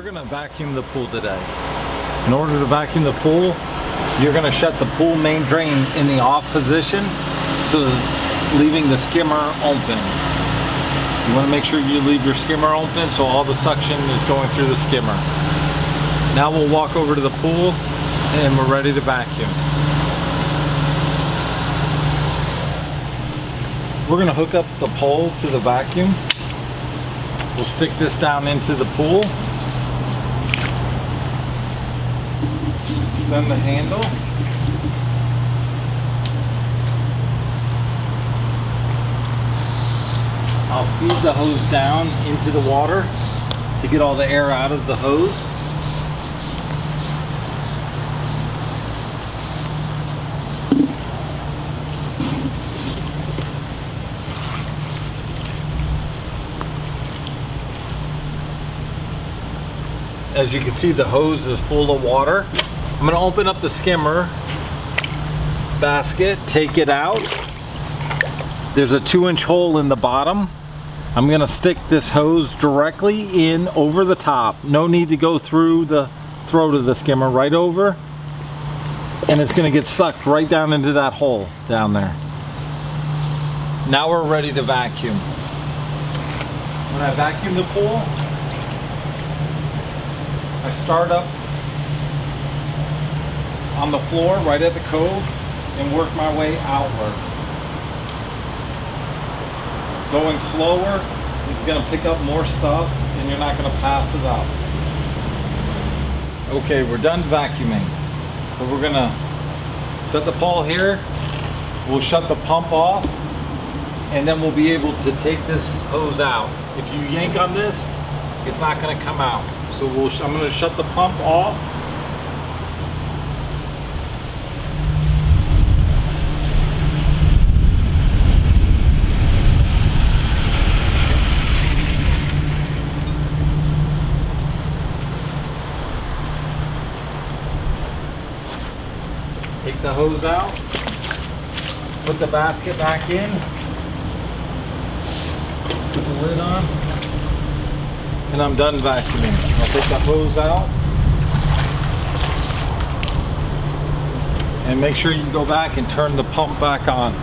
gonna vacuum the pool today. In order to vacuum the pool, you're gonna shut the pool main drain in the off position, so leaving the skimmer open. You wanna make sure you leave your skimmer open so all the suction is going through the skimmer. Now we'll walk over to the pool and we're ready to vacuum. We're gonna hook up the pole to the vacuum. We'll stick this down into the pool. Extend the handle. I'll feed the hose down into the water to get all the air out of the hose. As you can see, the hose is full of water. I'm going to open up the skimmer basket, take it out. There's a 2-inch hole in the bottom. I'm going to stick this hose directly in over the top. No need to go through the throat of the skimmer, right over. And it's going to get sucked right down into that hole down there. Now we're ready to vacuum. When I vacuum the pool, I start up on the floor right at the cove and work my way outward. Going slower is going to pick up more stuff and you're not going to pass it up. Okay, we're done vacuuming. So we're going to set the pole here. We'll shut the pump off and then we'll be able to take this hose out. If you yank on this, it's not going to come out. So I'm going to shut the pump off. Take the hose out. Put the basket back in. Put the lid on. And I'm done vacuuming. I'll take the hose out and make sure you go back and turn the pump back on.